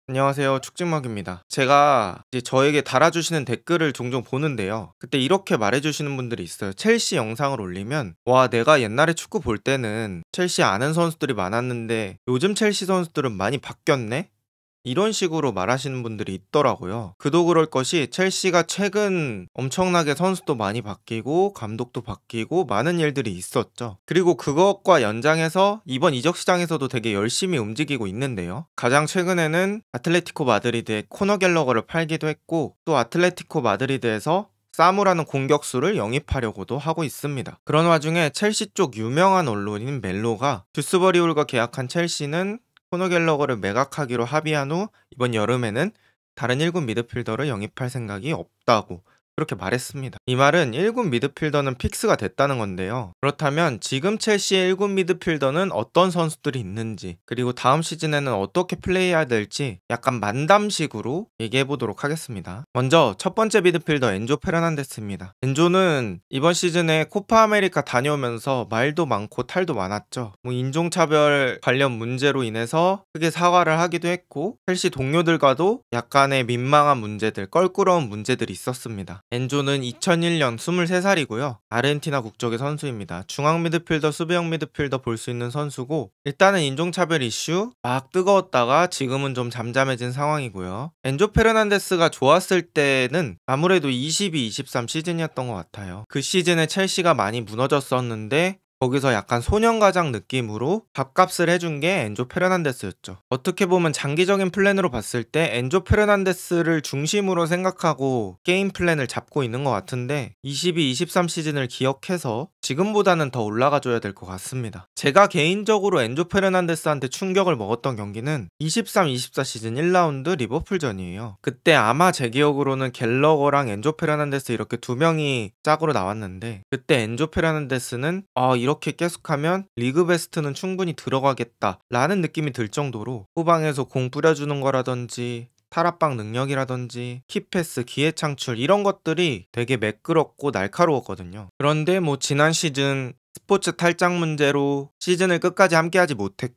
안녕하세요. 축직먹입니다. 제가 이제 저에게 달아주시는 댓글을 종종 보는데요. 그때 이렇게 말해주시는 분들이 있어요. 첼시 영상을 올리면, 와, 내가 옛날에 축구 볼 때는 첼시 아는 선수들이 많았는데 요즘 첼시 선수들은 많이 바뀌었네? 이런 식으로 말하시는 분들이 있더라고요. 그도 그럴 것이 첼시가 최근 엄청나게 선수도 많이 바뀌고 감독도 바뀌고 많은 일들이 있었죠. 그리고 그것과 연장해서 이번 이적 시장에서도 되게 열심히 움직이고 있는데요. 가장 최근에는 아틀레티코 마드리드의 코너 갤러거를 팔기도 했고, 또 아틀레티코 마드리드에서 사무라는 공격수를 영입하려고도 하고 있습니다. 그런 와중에 첼시 쪽 유명한 언론인 멜로가 듀스버리울과 계약한 첼시는 코너 갤러거를 매각하기로 합의한 후 이번 여름에는 다른 1군 미드필더를 영입할 생각이 없다고 그렇게 말했습니다. 이 말은 1군 미드필더는 픽스가 됐다는 건데요. 그렇다면 지금 첼시의 1군 미드필더는 어떤 선수들이 있는지, 그리고 다음 시즌에는 어떻게 플레이해야 될지 약간 만담식으로 얘기해 보도록 하겠습니다. 먼저 첫 번째 미드필더 엔조 페르난데스입니다. 엔조는 이번 시즌에 코파 아메리카 다녀오면서 말도 많고 탈도 많았죠. 인종차별 관련 문제로 인해서 크게 사과를 하기도 했고, 첼시 동료들과도 약간의 민망한 문제들, 껄끄러운 문제들이 있었습니다. 엔조는 2001년 23살이고요. 아르헨티나 국적의 선수입니다. 중앙 미드필더, 수비형 미드필더 볼 수 있는 선수고, 일단은 인종차별 이슈 막 뜨거웠다가 지금은 좀 잠잠해진 상황이고요. 엔조 페르난데스가 좋았을 때는 아무래도 22-23 시즌이었던 것 같아요. 그 시즌에 첼시가 많이 무너졌었는데 거기서 약간 소년가장 느낌으로 밥값을 해준 게 엔조 페르난데스였죠. 어떻게 보면 장기적인 플랜으로 봤을 때 엔조 페르난데스를 중심으로 생각하고 게임 플랜을 잡고 있는 것 같은데, 22-23 시즌을 기억해서 지금보다는 더 올라가줘야 될 것 같습니다. 제가 개인적으로 엔조 페르난데스한테 충격을 먹었던 경기는 23-24 시즌 1라운드 리버풀전이에요. 그때 아마 제 기억으로는 갤러거랑 엔조 페르난데스 이렇게 두 명이 짝으로 나왔는데, 그때 엔조 페르난데스는 이렇게 계속하면 리그 베스트는 충분히 들어가겠다 라는 느낌이 들 정도로 후방에서 공 뿌려주는 거라든지 탈압박 능력이라든지 키패스, 기회 창출 이런 것들이 되게 매끄럽고 날카로웠거든요. 그런데 지난 시즌 스포츠 탈장 문제로 시즌을 끝까지 함께하지 못했고,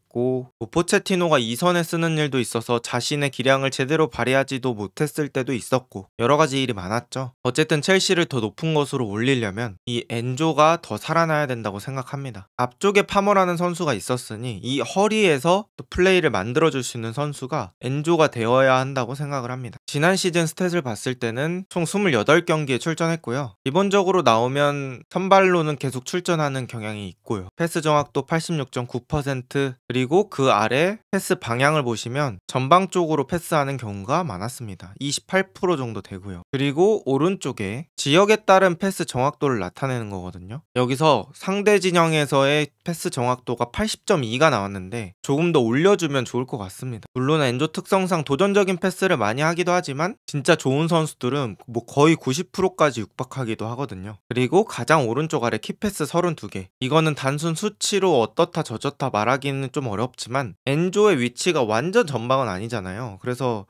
포체티노가 2선에 쓰는 일도 있어서 자신의 기량을 제대로 발휘하지도 못했을 때도 있었고, 여러가지 일이 많았죠. 어쨌든 첼시를 더 높은 곳으로 올리려면 이 엔조가 더 살아나야 된다고 생각합니다. 앞쪽에 파머라는 선수가 있었으니 이 허리에서 또 플레이를 만들어줄 수 있는 선수가 엔조가 되어야 한다고 생각을 합니다. 지난 시즌 스탯을 봤을 때는 총 28경기에 출전했고요. 기본적으로 나오면 선발로는 계속 출전하는 경향이 있고요. 패스 정확도 86.9%, 그리고 그 아래 패스 방향을 보시면 전방 쪽으로 패스하는 경우가 많았습니다. 28% 정도 되고요. 그리고 오른쪽에 지역에 따른 패스 정확도를 나타내는 거거든요. 여기서 상대 진영에서의 패스 정확도가 80.2가 나왔는데 조금 더 올려주면 좋을 것 같습니다. 물론 엔조 특성상 도전적인 패스를 많이 하기도 하지만 진짜 좋은 선수들은 거의 90%까지 육박하기도 하거든요. 그리고 가장 오른쪽 아래 키패스 32개, 이거는 단순 수치로 어떻다 저렇다 말하기는 좀 어렵지만 엔조의 위치가 완전 전방은 아니잖아요. 그래서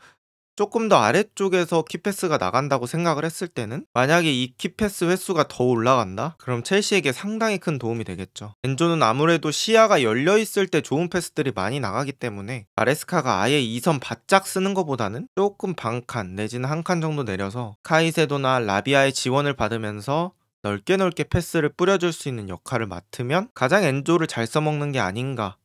조금 더 아래쪽에서 키패스가 나간다고 생각을 했을 때는, 만약에 이 키패스 횟수가 더 올라간다? 그럼 첼시에게 상당히 큰 도움이 되겠죠. 엔조는 아무래도 시야가 열려있을 때 좋은 패스들이 많이 나가기 때문에 마레스카가 아예 2선 바짝 쓰는 것보다는 조금 반칸 내지는 한 칸 정도 내려서 카이세도나 라비아의 지원을 받으면서 넓게 패스를 뿌려줄 수 있는 역할을 맡으면 가장 엔조를 잘 써먹는 게 아닌가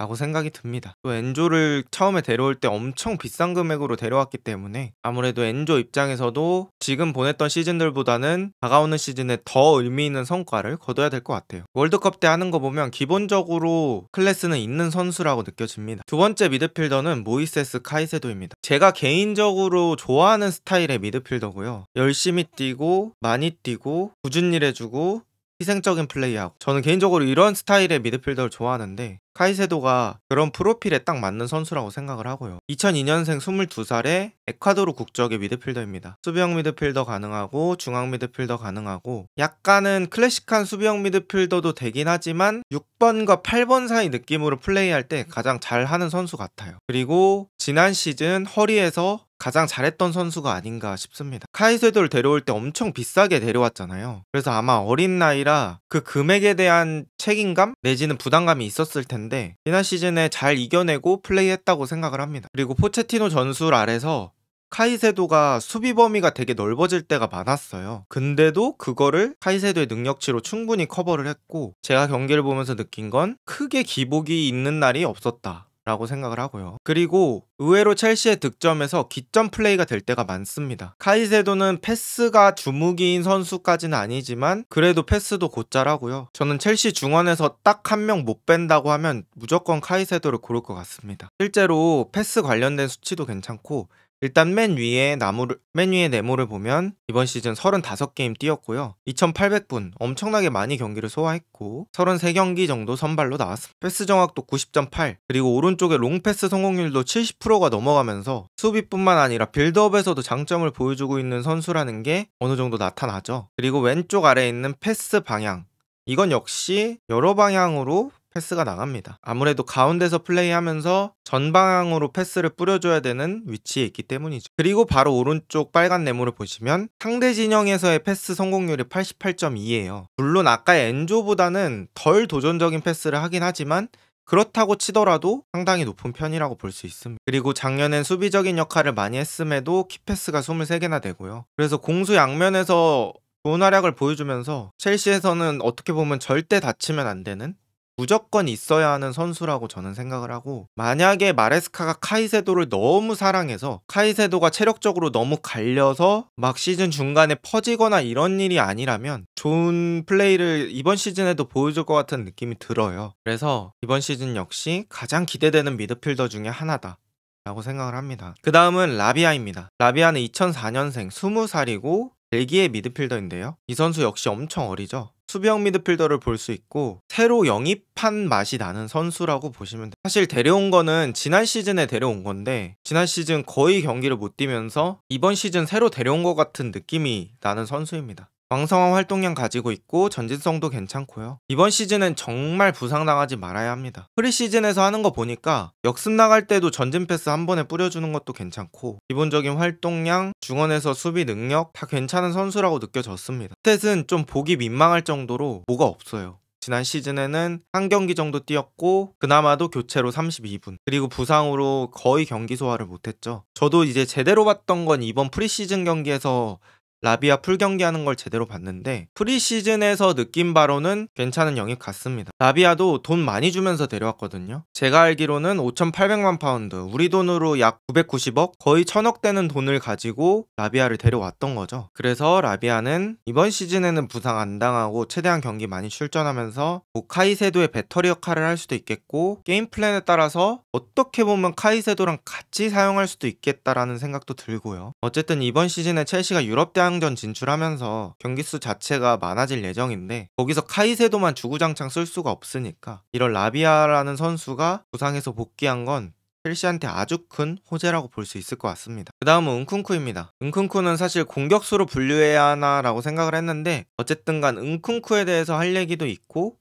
라고 생각이 듭니다. 또 엔조를 처음에 데려올 때 엄청 비싼 금액으로 데려왔기 때문에 아무래도 엔조 입장에서도 지금 보냈던 시즌들보다는 다가오는 시즌에 더 의미 있는 성과를 거둬야 될 것 같아요. 월드컵 때 하는 거 보면 기본적으로 클래스는 있는 선수라고 느껴집니다. 두 번째 미드필더는 모이세스 카이세도입니다. 제가 개인적으로 좋아하는 스타일의 미드필더고요. 열심히 뛰고 많이 뛰고 꾸준히 일해주고 희생적인 플레이하고, 저는 개인적으로 이런 스타일의 미드필더를 좋아하는데 카이세도가 그런 프로필에 딱 맞는 선수라고 생각을 하고요. 2002년생 22살의 에콰도르 국적의 미드필더입니다. 수비형 미드필더 가능하고 중앙 미드필더 가능하고, 약간은 클래식한 수비형 미드필더도 되긴 하지만 6번과 8번 사이 느낌으로 플레이할 때 가장 잘하는 선수 같아요. 그리고 지난 시즌 허리에서 가장 잘했던 선수가 아닌가 싶습니다. 카이세도를 데려올 때 엄청 비싸게 데려왔잖아요. 그래서 아마 어린 나이라 그 금액에 대한 책임감 내지는 부담감이 있었을 텐데 지난 시즌에 잘 이겨내고 플레이했다고 생각을 합니다. 그리고 포체티노 전술 아래서 카이세도가 수비 범위가 되게 넓어질 때가 많았어요. 근데도 그거를 카이세도의 능력치로 충분히 커버를 했고, 제가 경기를 보면서 느낀 건 크게 기복이 있는 날이 없었다 라고 생각을 하고요. 그리고 의외로 첼시의 득점에서 기점 플레이가 될 때가 많습니다. 카이세도는 패스가 주무기인 선수까지는 아니지만 그래도 패스도 곧잘하고요. 저는 첼시 중원에서 딱 한 명 못 뺀다고 하면 무조건 카이세도를 고를 것 같습니다. 실제로 패스 관련된 수치도 괜찮고, 일단 맨 위에 네모를 보면 이번 시즌 35게임 뛰었고요. 2800분 엄청나게 많이 경기를 소화했고 33경기 정도 선발로 나왔습니다. 패스 정확도 90.8, 그리고 오른쪽에 롱패스 성공률도 70%가 넘어가면서 수비뿐만 아니라 빌드업에서도 장점을 보여주고 있는 선수라는 게 어느 정도 나타나죠. 그리고 왼쪽 아래에 있는 패스 방향, 이건 역시 여러 방향으로 패스가 나갑니다. 아무래도 가운데서 플레이하면서 전방향으로 패스를 뿌려줘야 되는 위치에 있기 때문이죠. 그리고 바로 오른쪽 빨간 네모를 보시면 상대 진영에서의 패스 성공률이 88.2예요. 물론 아까의 엔조보다는 덜 도전적인 패스를 하긴 하지만 그렇다고 치더라도 상당히 높은 편이라고 볼 수 있습니다. 그리고 작년엔 수비적인 역할을 많이 했음에도 키패스가 23개나 되고요. 그래서 공수 양면에서 좋은 활약을 보여주면서 첼시에서는 어떻게 보면 절대 다치면 안 되는, 무조건 있어야 하는 선수라고 저는 생각을 하고, 만약에 마레스카가 카이세도를 너무 사랑해서 카이세도가 체력적으로 너무 갈려서 막 시즌 중간에 퍼지거나 이런 일이 아니라면 좋은 플레이를 이번 시즌에도 보여줄 것 같은 느낌이 들어요. 그래서 이번 시즌 역시 가장 기대되는 미드필더 중에 하나다 라고 생각을 합니다. 그 다음은 라비아입니다. 라비아는 2004년생 20살이고 벨기에 미드필더인데요. 이 선수 역시 엄청 어리죠. 수비형 미드필더를 볼 수 있고 새로 영입한 맛이 나는 선수라고 보시면 돼요. 사실 데려온 거는 지난 시즌에 데려온 건데 지난 시즌 거의 경기를 못 뛰면서 이번 시즌 새로 데려온 것 같은 느낌이 나는 선수입니다. 왕성한 활동량 가지고 있고 전진성도 괜찮고요. 이번 시즌은 정말 부상당하지 말아야 합니다. 프리시즌에서 하는 거 보니까 역습 나갈 때도 전진 패스 한 번에 뿌려주는 것도 괜찮고 기본적인 활동량, 중원에서 수비 능력 다 괜찮은 선수라고 느껴졌습니다. 스탯은 좀 보기 민망할 정도로 뭐가 없어요. 지난 시즌에는 한 경기 정도 뛰었고 그나마도 교체로 32분, 그리고 부상으로 거의 경기 소화를 못했죠. 저도 이제 제대로 봤던 건 이번 프리시즌 경기에서 라비아 풀경기하는 걸 제대로 봤는데 프리시즌에서 느낀 바로는 괜찮은 영입 같습니다. 라비아도 돈 많이 주면서 데려왔거든요. 제가 알기로는 5,800만 파운드, 우리 돈으로 약 990억, 거의 1,000억 되는 돈을 가지고 라비아를 데려왔던 거죠. 그래서 라비아는 이번 시즌에는 부상 안 당하고 최대한 경기 많이 출전하면서 카이세도의 배터리 역할을 할 수도 있겠고 게임 플랜에 따라서 어떻게 보면 카이세도랑 같이 사용할 수도 있겠다라는 생각도 들고요. 어쨌든 이번 시즌에 첼시가 유럽 대항전 진출하면서 경기수 자체가 많아질 예정인데 거기서 카이세도만 주구장창 쓸 수가 없으니까 이런 라비아라는 선수가 부상에서 복귀한 건 첼시한테 아주 큰 호재라고 볼 수 있을 것 같습니다. 그 다음은 은쿤쿠입니다. 은쿤쿠는 사실 공격수로 분류해야 하나라고 생각을 했는데 어쨌든 간 은쿤쿠에 대해서 할 얘기도 있고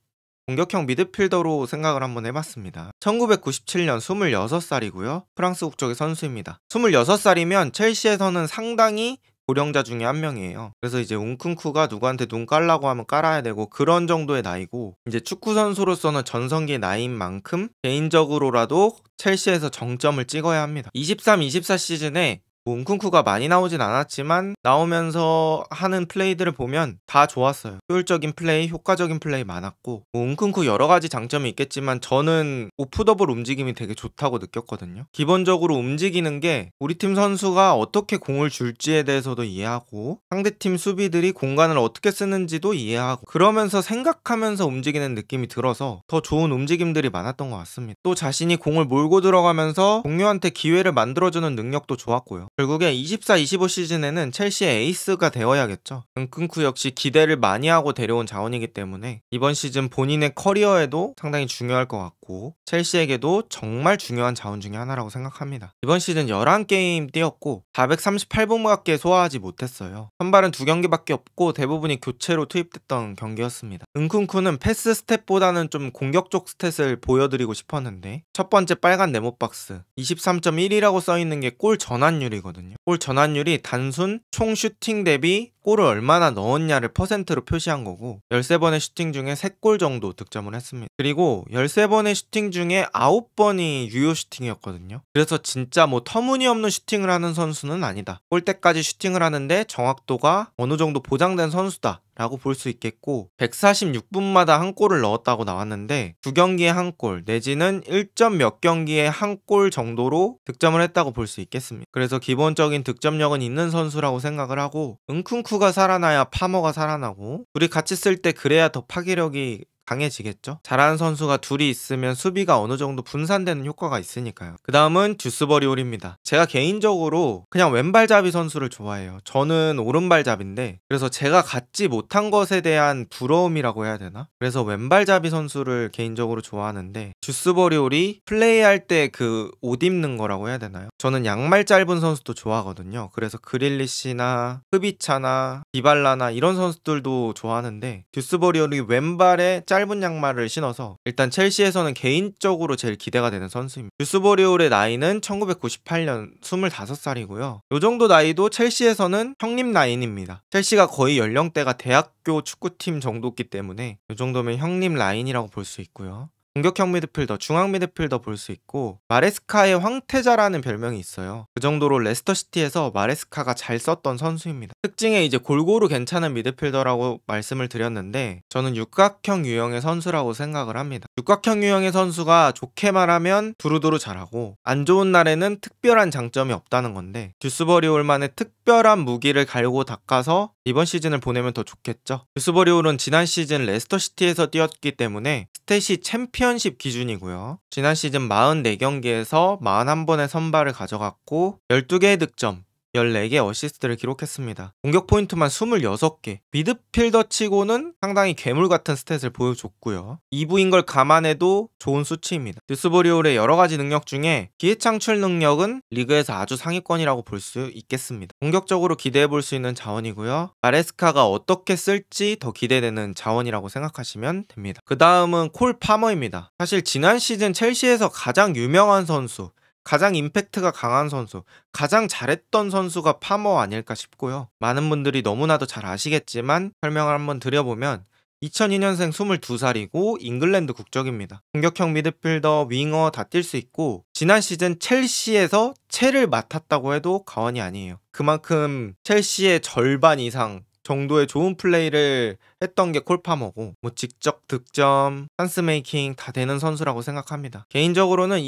공격형 미드필더로 생각을 한번 해봤습니다. 1997년 26살이고요. 프랑스 국적의 선수입니다. 26살이면 첼시에서는 상당히 고령자 중에 한 명이에요. 그래서 이제 웅쿤쿠가 누구한테 눈 깔라고 하면 깔아야 되고 그런 정도의 나이고, 이제 축구 선수로서는 전성기의 나이인 만큼 개인적으로라도 첼시에서 정점을 찍어야 합니다. 23-24 시즌에 웅쿤쿠가 많이 나오진 않았지만 나오면서 하는 플레이들을 보면 다 좋았어요. 효율적인 플레이, 효과적인 플레이 많았고 웅쿤쿠 여러가지 장점이 있겠지만 저는 오프더볼 움직임이 되게 좋다고 느꼈거든요. 기본적으로 움직이는 게 우리 팀 선수가 어떻게 공을 줄지에 대해서도 이해하고 상대팀 수비들이 공간을 어떻게 쓰는지도 이해하고 그러면서 생각하면서 움직이는 느낌이 들어서 더 좋은 움직임들이 많았던 것 같습니다. 또 자신이 공을 몰고 들어가면서 동료한테 기회를 만들어주는 능력도 좋았고요. 결국에 24-25 시즌에는 첼시의 에이스가 되어야겠죠. 은쿤쿠 역시 기대를 많이 하고 데려온 자원이기 때문에 이번 시즌 본인의 커리어에도 상당히 중요할 것 같고 좋고 첼시에게도 정말 중요한 자원 중에 하나라고 생각합니다. 이번 시즌 11게임 뛰었고 438분밖에 소화하지 못했어요. 선발은 2경기밖에 없고 대부분이 교체로 투입됐던 경기였습니다. 은쿤쿠는 패스 스탯보다는 좀 공격적 스탯을 보여드리고 싶었는데 첫 번째 빨간 네모박스 23.1이라고 써있는 게 골 전환율이거든요. 골 전환율이 단순 총 슈팅 대비 골을 얼마나 넣었냐를 퍼센트로 표시한 거고 13번의 슈팅 중에 3골 정도 득점을 했습니다. 그리고 13번의 슈팅 중에 9번이 유효 슈팅이었거든요. 그래서 진짜 뭐 터무니없는 슈팅을 하는 선수는 아니다. 골대까지 슈팅을 하는데 정확도가 어느 정도 보장된 선수다 라고 볼 수 있겠고 146분마다 한 골을 넣었다고 나왔는데 2경기에 한 골 내지는 1점 몇 경기에 한 골 정도로 득점을 했다고 볼 수 있겠습니다. 그래서 기본적인 득점력은 있는 선수라고 생각을 하고 은쿤쿠가 살아나야 파머가 살아나고 둘이 같이 쓸 때 그래야 더 파괴력이 강해지겠죠? 잘하는 선수가 둘이 있으면 수비가 어느 정도 분산되는 효과가 있으니까요. 그 다음은 듀스버리홀입니다. 제가 개인적으로 그냥 왼발잡이 선수를 좋아해요. 저는 오른발잡인데 그래서 제가 갖지 못한 것에 대한 부러움이라고 해야 되나? 그래서 왼발잡이 선수를 개인적으로 좋아하는데 듀스버리홀이 플레이할 때 그 옷 입는 거라고 해야 되나요? 저는 양말 짧은 선수도 좋아하거든요. 그래서 그릴리시나 흐비차나 디발라나 이런 선수들도 좋아하는데 듀스버리홀이 왼발에 짧은 양말을 신어서 일단 첼시에서는 개인적으로 제일 기대가 되는 선수입니다. 듀스버리홀의 나이는 1998년 25살이고요. 요 정도 나이도 첼시에서는 형님 라인입니다. 첼시가 거의 연령대가 대학교 축구팀 정도기 때문에 요 정도면 형님 라인이라고 볼 수 있고요. 공격형 미드필더, 중앙 미드필더 볼 수 있고 마레스카의 황태자라는 별명이 있어요. 그 정도로 레스터시티에서 마레스카가 잘 썼던 선수입니다. 특징에 이제 골고루 괜찮은 미드필더라고 말씀을 드렸는데 저는 육각형 유형의 선수라고 생각을 합니다. 육각형 유형의 선수가 좋게 말하면 두루두루 잘하고 안 좋은 날에는 특별한 장점이 없다는 건데 듀스버리홀만의 특별한 무기를 갈고 닦아서 이번 시즌을 보내면 더 좋겠죠. 듀스버리홀은 지난 시즌 레스터시티에서 뛰었기 때문에 스탯이 챔피언십 기준이고요. 지난 시즌 44경기에서 41번의 선발을 가져갔고 12개의 득점 14개 어시스트를 기록했습니다. 공격 포인트만 26개. 미드필더 치고는 상당히 괴물 같은 스탯을 보여줬고요. 2부인 걸 감안해도 좋은 수치입니다. 듀스버리홀의 여러가지 능력 중에 기회 창출 능력은 리그에서 아주 상위권이라고 볼 수 있겠습니다. 공격적으로 기대해볼 수 있는 자원이고요. 마레스카가 어떻게 쓸지 더 기대되는 자원이라고 생각하시면 됩니다. 그 다음은 콜 파머입니다. 사실 지난 시즌 첼시에서 가장 유명한 선수, 가장 임팩트가 강한 선수, 가장 잘했던 선수가 파머 아닐까 싶고요. 많은 분들이 너무나도 잘 아시겠지만 설명을 한번 드려보면 2002년생 22살이고 잉글랜드 국적입니다. 공격형 미드필더, 윙어 다 뛸 수 있고 지난 시즌 첼시에서 첼을 맡았다고 해도 과언이 아니에요. 그만큼 첼시의 절반 이상 정도의 좋은 플레이를 했던 게 콜파머고 뭐 직접 득점, 찬스 메이킹 다 되는 선수라고 생각합니다. 개인적으로는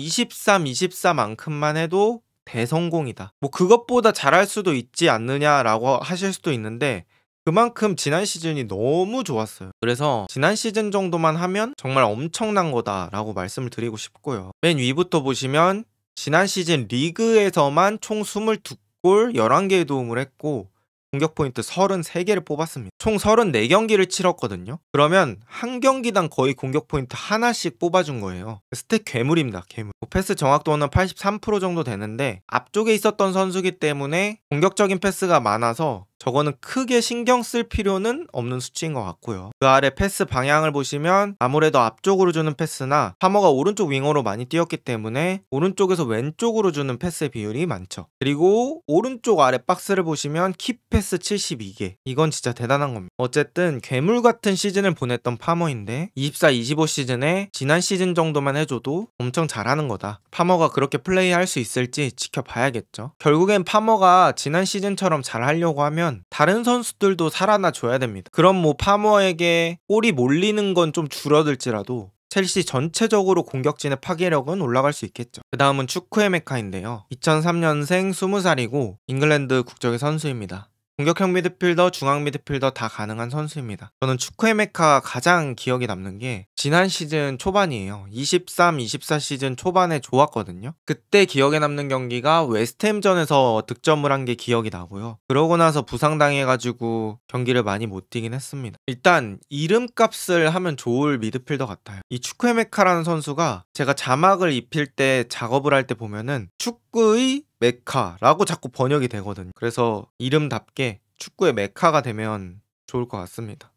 23-24만큼만 해도 대성공이다. 뭐 그것보다 잘할 수도 있지 않느냐라고 하실 수도 있는데 그만큼 지난 시즌이 너무 좋았어요. 그래서 지난 시즌 정도만 하면 정말 엄청난 거다라고 말씀을 드리고 싶고요. 맨 위부터 보시면 지난 시즌 리그에서만 총 22골 11개의 도움을 했고 공격 포인트 33개를 뽑았습니다. 총 34경기를 치렀거든요. 그러면 한 경기당 거의 공격 포인트 하나씩 뽑아준 거예요. 스탯 괴물입니다. 괴물. 패스 정확도는 83% 정도 되는데 앞쪽에 있었던 선수기 때문에 공격적인 패스가 많아서 저거는 크게 신경 쓸 필요는 없는 수치인 것 같고요. 그 아래 패스 방향을 보시면 아무래도 앞쪽으로 주는 패스나 파머가 오른쪽 윙어로 많이 뛰었기 때문에 오른쪽에서 왼쪽으로 주는 패스의 비율이 많죠. 그리고 오른쪽 아래 박스를 보시면 키패스 72개. 이건 진짜 대단한 겁니다. 어쨌든 괴물 같은 시즌을 보냈던 파머인데 24-25 시즌에 지난 시즌 정도만 해줘도 엄청 잘하는 거다. 파머가 그렇게 플레이할 수 있을지 지켜봐야겠죠. 결국엔 파머가 지난 시즌처럼 잘하려고 하면 다른 선수들도 살아나 줘야 됩니다. 그럼 뭐 파머에게 골이 몰리는 건 좀 줄어들지라도 첼시 전체적으로 공격진의 파괴력은 올라갈 수 있겠죠. 그 다음은 축구의 메카인데요. 2003년생 20살이고 잉글랜드 국적의 선수입니다. 공격형 미드필더, 중앙 미드필더 다 가능한 선수입니다. 저는 축구의 메카가 가장 기억에 남는 게 지난 시즌 초반이에요. 23, 24 시즌 초반에 좋았거든요. 그때 기억에 남는 경기가 웨스트햄전에서 득점을 한 게 기억이 나고요. 그러고 나서 부상당해가지고 경기를 많이 못 뛰긴 했습니다. 일단 이름값을 하면 좋을 미드필더 같아요. 이 축구의 메카라는 선수가 제가 자막을 입힐 때 작업을 할 때 보면은 축구의 메카라고 자꾸 번역이 되거든요. 그래서 이름답게 축구의 메카가 되면 좋을 것 같습니다.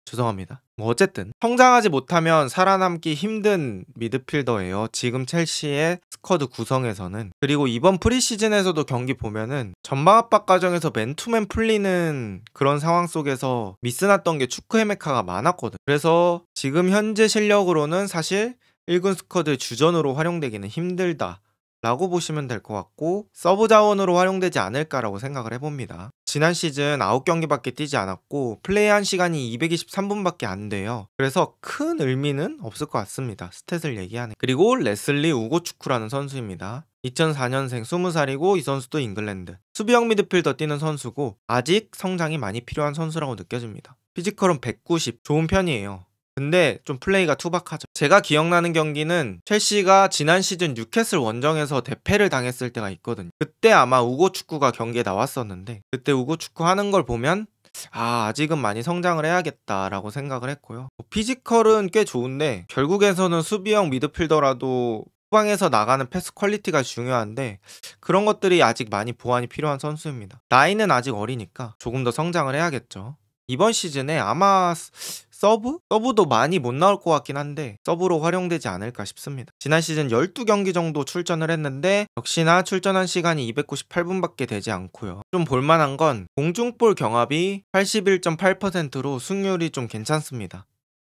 죄송합니다. 뭐 어쨌든 성장하지 못하면 살아남기 힘든 미드필더예요. 지금 첼시의 스쿼드 구성에서는. 그리고 이번 프리시즌에서도 경기 보면은 전방 압박 과정에서 맨투맨 풀리는 그런 상황 속에서 미스났던 게 축구의 메카가 많았거든. 그래서 지금 현재 실력으로는 사실 1군 스쿼드 주전으로 활용되기는 힘들다 라고 보시면 될 것 같고, 서브 자원으로 활용되지 않을까라고 생각을 해봅니다. 지난 시즌 9경기밖에 뛰지 않았고 플레이한 시간이 223분밖에 안 돼요. 그래서 큰 의미는 없을 것 같습니다. 스탯을 얘기하네. 그리고 레슬리 우고축구라는 선수입니다. 2004년생 20살이고 이 선수도 잉글랜드 수비형 미드필더 뛰는 선수고 아직 성장이 많이 필요한 선수라고 느껴집니다. 피지컬은 190, 좋은 편이에요. 근데 좀 플레이가 투박하죠. 제가 기억나는 경기는 첼시가 지난 시즌 뉴캐슬 원정에서 대패를 당했을 때가 있거든요. 그때 아마 우고축구가 경기에 나왔었는데 그때 우고축구 하는 걸 보면 아직은 많이 성장을 해야겠다라고 생각을 했고요. 피지컬은 꽤 좋은데 결국에서는 수비형 미드필더라도 후방에서 나가는 패스 퀄리티가 중요한데 그런 것들이 아직 많이 보완이 필요한 선수입니다. 나이는 아직 어리니까 조금 더 성장을 해야겠죠. 이번 시즌에 아마 서브도 많이 못 나올 것 같긴 한데 서브로 활용되지 않을까 싶습니다. 지난 시즌 12경기 정도 출전을 했는데 역시나 출전한 시간이 298분밖에 되지 않고요. 좀 볼만한 건 공중볼 경합이 81.8%로 승률이 좀 괜찮습니다.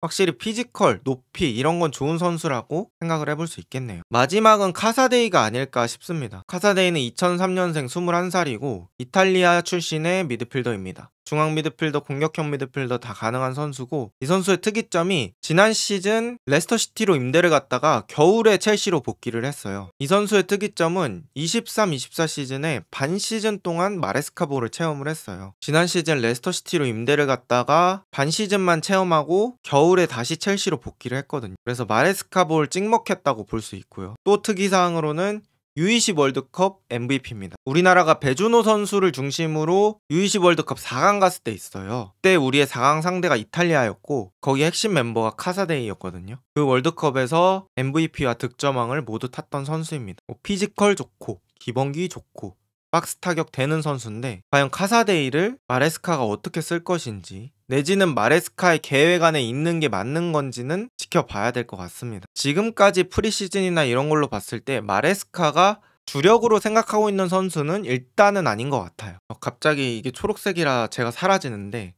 확실히 피지컬, 높이 이런 건 좋은 선수라고 생각을 해볼 수 있겠네요. 마지막은 카사데이가 아닐까 싶습니다. 카사데이는 2003년생 21살이고 이탈리아 출신의 미드필더입니다. 중앙 미드필더, 공격형 미드필더 다 가능한 선수고 이 선수의 특이점이 지난 시즌 레스터시티로 임대를 갔다가 겨울에 첼시로 복귀를 했어요. 이 선수의 특이점은 23, 24 시즌에 반 시즌 동안 마레스카볼을 체험을 했어요. 지난 시즌 레스터시티로 임대를 갔다가 반 시즌만 체험하고 겨울에 다시 첼시로 복귀를 했거든요. 그래서 마레스카볼 찍먹했다고 볼 수 있고요. 또 특이사항으로는 U20 월드컵 MVP입니다. 우리나라가 배준호 선수를 중심으로 U20 월드컵 4강 갔을 때 있어요. 그때 우리의 4강 상대가 이탈리아였고 거기 핵심 멤버가 카사데이였거든요. 그 월드컵에서 MVP와 득점왕을 모두 탔던 선수입니다. 피지컬 좋고 기본기 좋고 박스 타격 되는 선수인데 과연 카사데이를 마레스카가 어떻게 쓸 것인지 내지는 마레스카의 계획 안에 있는 게 맞는 건지는 지켜봐야 될 것 같습니다. 지금까지 프리시즌이나 이런 걸로 봤을 때 마레스카가 주력으로 생각하고 있는 선수는 일단은 아닌 것 같아요. 갑자기 이게 초록색이라 제가 사라지는데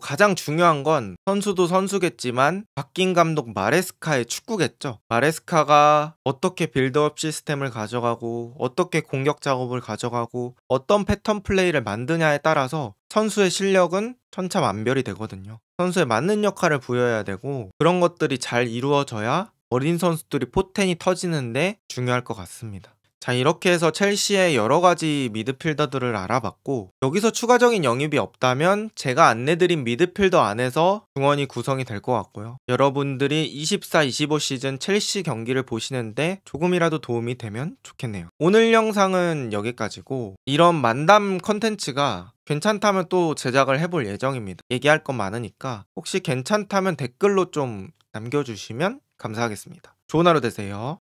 가장 중요한 건 선수도 선수겠지만 바뀐 감독 마레스카의 축구겠죠. 마레스카가 어떻게 빌드업 시스템을 가져가고 어떻게 공격 작업을 가져가고 어떤 패턴 플레이를 만드냐에 따라서 선수의 실력은 천차만별이 되거든요. 선수에 맞는 역할을 부여해야 되고 그런 것들이 잘 이루어져야 어린 선수들이 포텐이 터지는데 중요할 것 같습니다. 자, 이렇게 해서 첼시의 여러가지 미드필더들을 알아봤고 여기서 추가적인 영입이 없다면 제가 안내드린 미드필더 안에서 중원이 구성이 될 것 같고요. 여러분들이 24-25 시즌 첼시 경기를 보시는데 조금이라도 도움이 되면 좋겠네요. 오늘 영상은 여기까지고 이런 만담 컨텐츠가 괜찮다면 또 제작을 해볼 예정입니다. 얘기할 건 많으니까 혹시 괜찮다면 댓글로 좀 남겨주시면 감사하겠습니다. 좋은 하루 되세요.